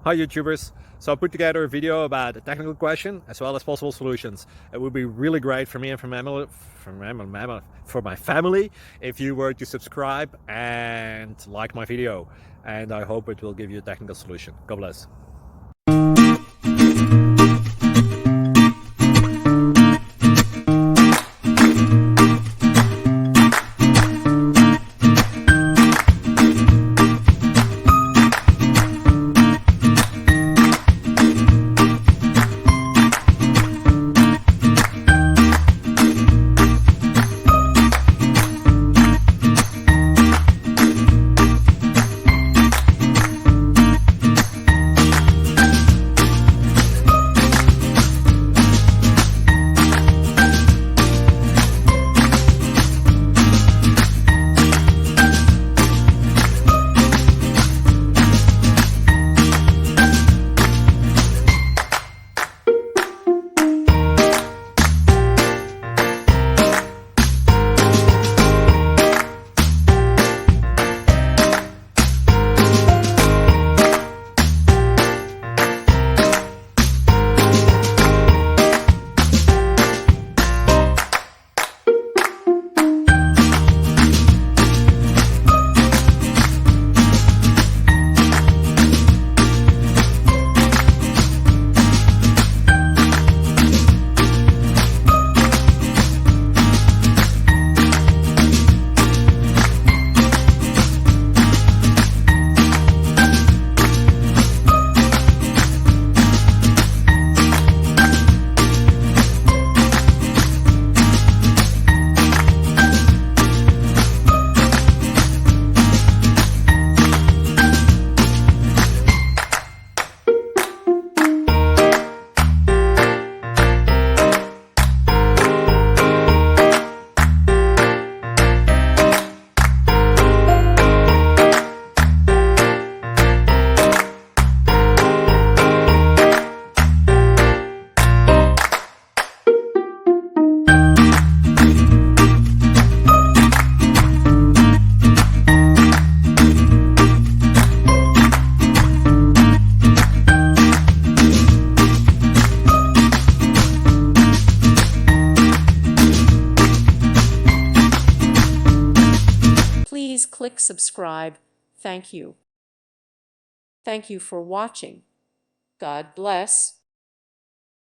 Hi YouTubers! So I put together a video about a technical question as well as possible solutions. It would be really great for me and for my family if you were to subscribe and like my video, and I hope it will give you a technical solution. God bless. Please click subscribe. Thank you. Thank you for watching. God bless.